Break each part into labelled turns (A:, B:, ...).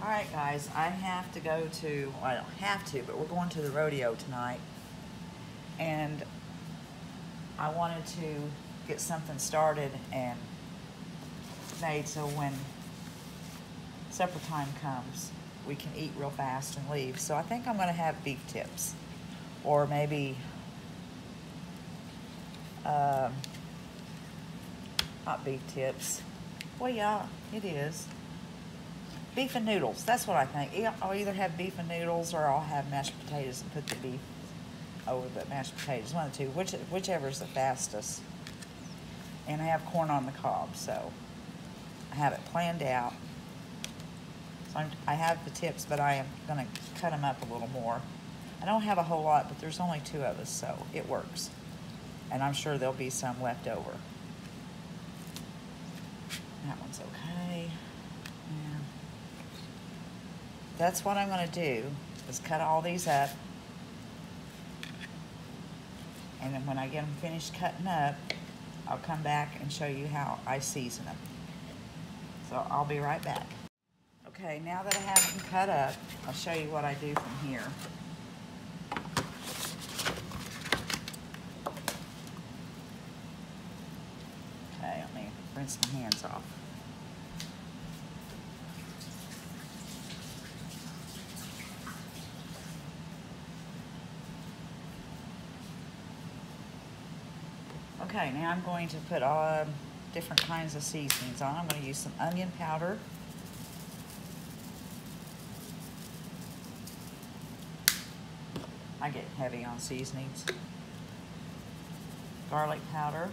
A: All right, guys, I have to go to, well, I don't have to, but we're going to the rodeo tonight. And I wanted to get something started and made so when supper time comes, we can eat real fast and leave. So I think I'm gonna have beef tips, or maybe, not beef tips. Well, yeah, it is. Beef and noodles, that's what I think. I'll either have beef and noodles or I'll have mashed potatoes and put the beef over the mashed potatoes, one of the two, whichever's the fastest. And I have corn on the cob, so I have it planned out. So I have the tips, but I am gonna cut them up a little more. I don't have a whole lot, but there's only 2 of us, so it works. And I'm sure there'll be some left over. That one's okay. Yeah. That's what I'm gonna do, is cut all these up. And then when I get them finished cutting up, I'll come back and show you how I season them. So I'll be right back. Okay, now that I have them cut up, I'll show you what I do from here. Okay, let me rinse my hands off. Okay, now I'm going to put all different kinds of seasonings on. I'm going to use some onion powder. I get heavy on seasonings. Garlic powder.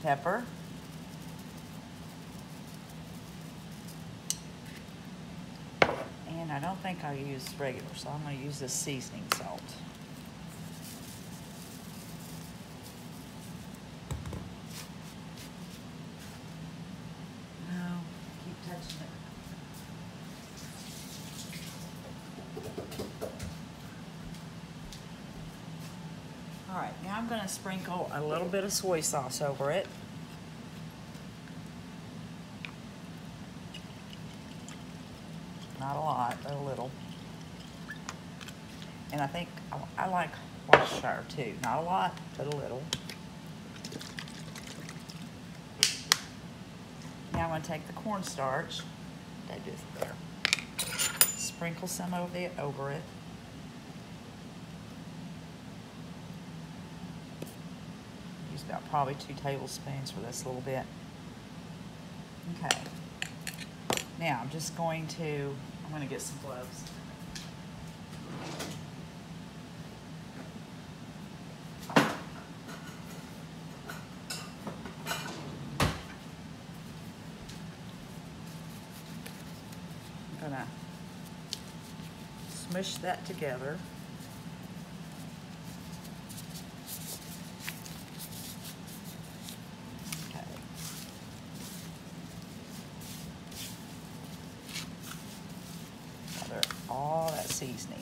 A: Pepper. And I don't think I use regular, so I'm going to use this seasoning salt. No, keep touching it. All right, now I'm going to sprinkle a little bit of soy sauce over it. Not a lot, but a little. And I think I like Worcestershire too. Not a lot, but a little. Now I'm going to take the cornstarch. They do there. Sprinkle some over it. Use about probably 2 tablespoons for this little bit. Okay. Now I'm just going to, I'm going to get some gloves. I'm going to smush that together. All that seasoning.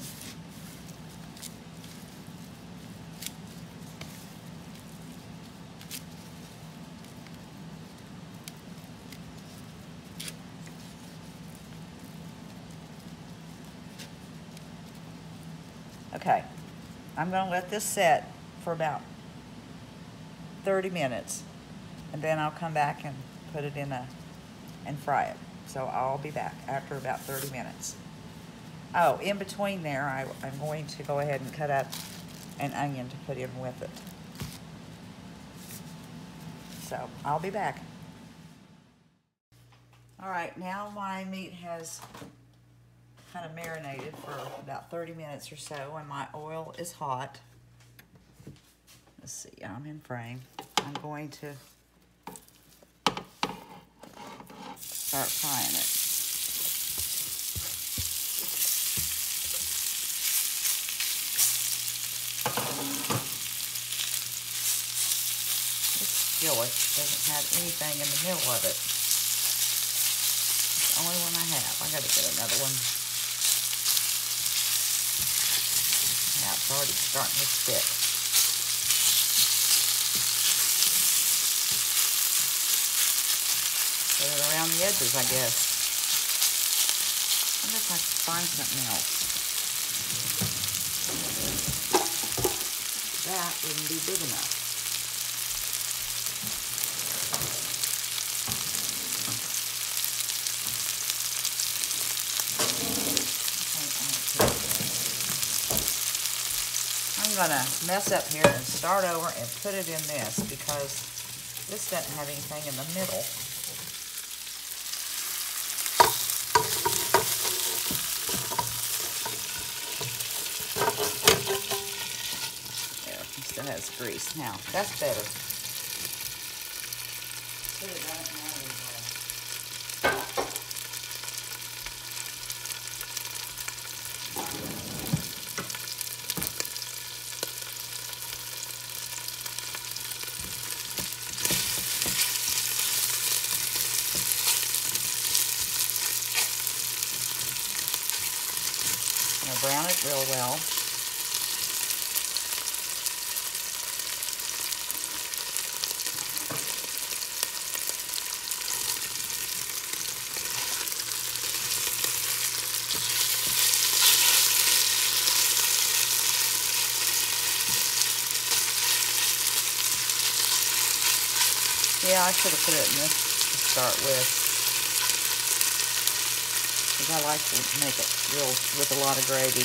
A: Okay, I'm going to let this set for about 30 minutes, and then I'll come back and put it in and fry it. So I'll be back after about 30 minutes. Oh, in between there, I'm going to go ahead and cut up an onion to put in with it. So I'll be back. All right, now my meat has kind of marinated for about 30 minutes or so, and my oil is hot. Let's see, I'm in frame. I'm going to start frying it. Skillet doesn't have anything in the middle of it. It's the only one I have. I gotta get another one. Yeah, it's already starting to stick. around the edges, I guess. I wonder if I can find something else. That wouldn't be big enough. I'm gonna mess up here and start over and put it in this because this doesn't have anything in the middle. There, it still has grease. Now, that's better. Put it right now anyway. Brown it real well. Yeah, I should have put it in this to start with. I like to make it real with a lot of gravy.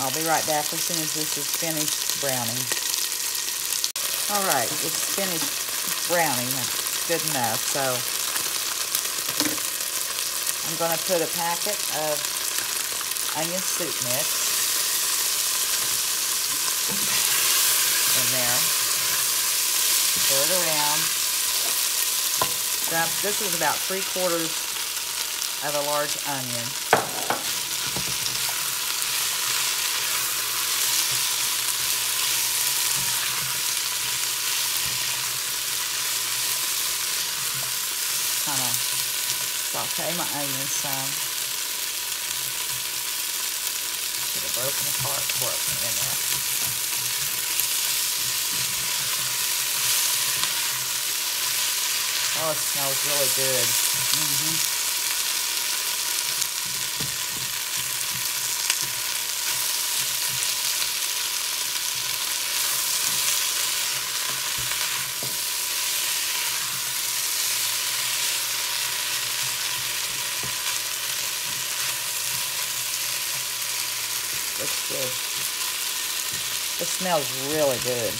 A: I'll be right back as soon as this is finished browning. All right, it's finished browning. That's good enough. So I'm going to put a packet of onion soup mix in there. Stir it around. This is about 3/4 of a large onion. Kind of saute my onions some. Should have broken apart before it went in there. Oh, it smells really good. Looks good. It smells really good.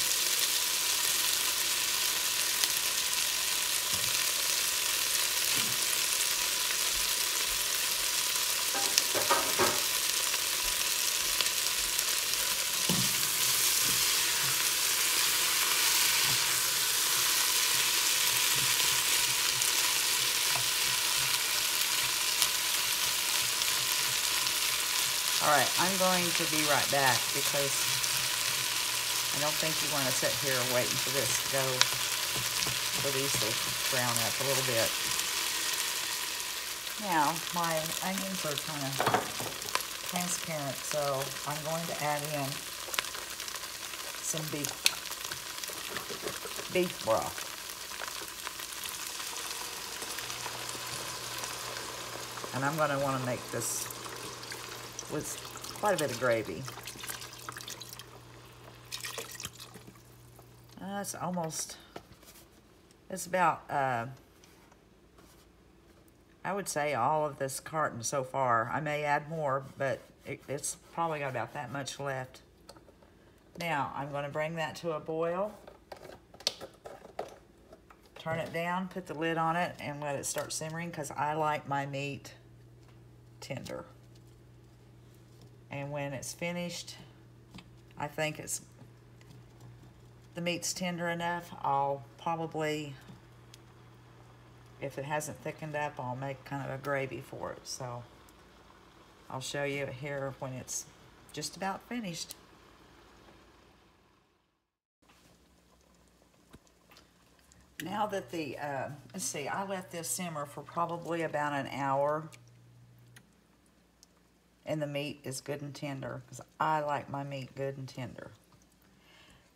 A: Alright, I'm going to be right back because I don't think you want to sit here waiting for this to go, for these to brown up a little bit. Now, my onions are kind of transparent, so I'm going to add in some beef broth. And I'm going to want to make this with quite a bit of gravy. It's about, I would say all of this carton so far. I may add more, but it's probably got about that much left. Now, I'm going to bring that to a boil. Turn it down, put the lid on it, and let it start simmering because I like my meat tender. And when it's finished, I think the meat's tender enough. I'll probably, if it hasn't thickened up, I'll make kind of a gravy for it. So I'll show you here when it's just about finished. Now that let's see, I let this simmer for probably about an hour. and the meat is good and tender, because I like my meat good and tender.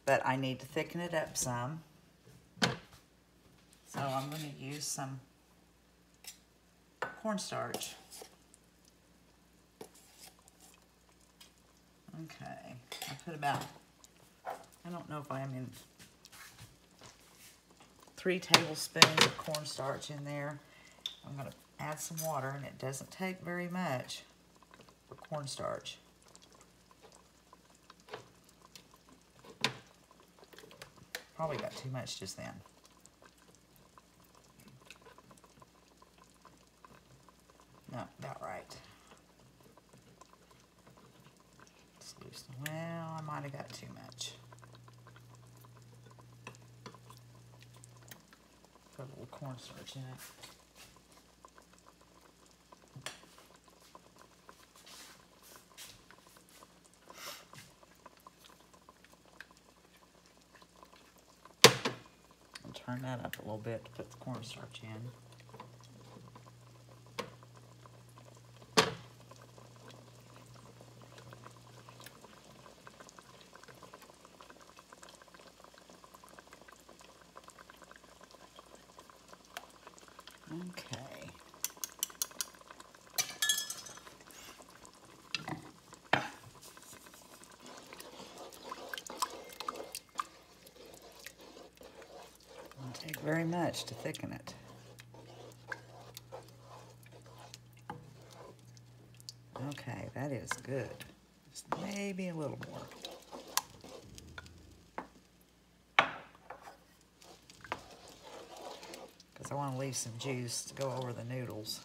A: But I need to thicken it up some. So I'm going to use some cornstarch. Okay, I put about, I don't know if I'm in 3 tablespoons of cornstarch in there. I'm going to add some water, and it doesn't take very much for cornstarch. Probably got too much just then. No, about right. Well, I might have got too much. Put a little cornstarch in it. I'll turn that up a little bit to put the cornstarch in. Okay. Won't take very much to thicken it. Okay, that is good. Just maybe a little more. Because I want to leave some juice to go over the noodles.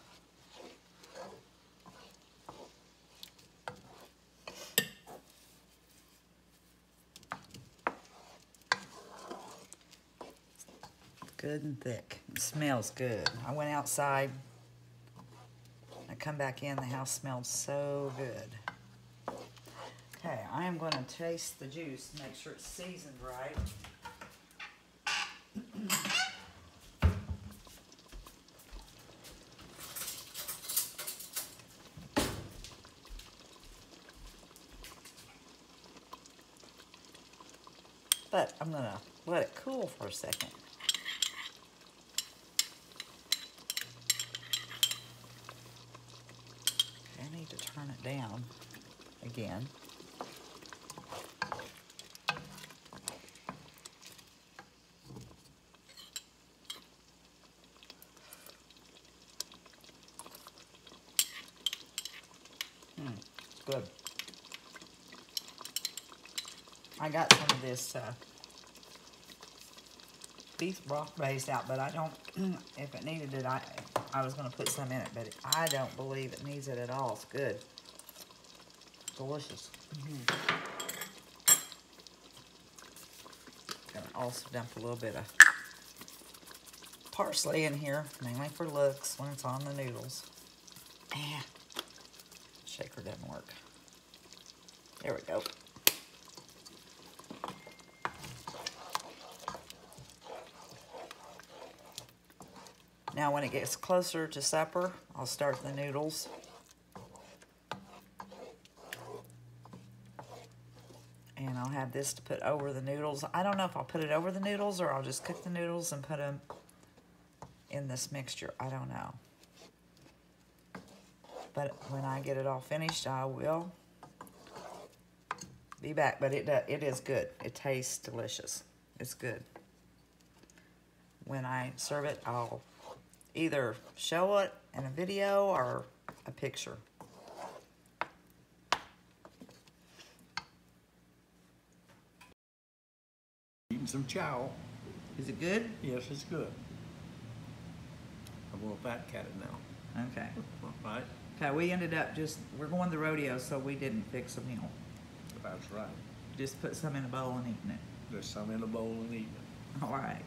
A: Good and thick. It smells good. I went outside. I come back in, the house smelled so good. Okay, I am going to taste the juice, make sure it's seasoned right. But I'm going to let it cool for a second. Okay, I need to turn it down again. Good. I got some of this beef broth base out, but I don't, if it needed it, I was going to put some in it, but I don't believe it needs it at all. It's good. Delicious. Gonna also dump a little bit of parsley in here, mainly for looks when it's on the noodles. Shaker doesn't work. There we go. Now when it gets closer to supper, I'll start the noodles. And I'll have this to put over the noodles. I don't know if I'll put it over the noodles or I'll just cook the noodles and put them in this mixture. I don't know. But when I get it all finished, I will be back. But it is good. It tastes delicious. It's good. When I serve it, I'll either show it in a video or a picture.
B: Eating some chow.
A: Is it good?
B: Yes, it's good. I'm gonna fat cat it now.
A: Okay.
B: All right?
A: Okay, we ended up we're going to the rodeo, so we didn't fix a meal.
B: That's right.
A: Just put some in a bowl and eating it.
B: There's some in a bowl and eating it.
A: All right.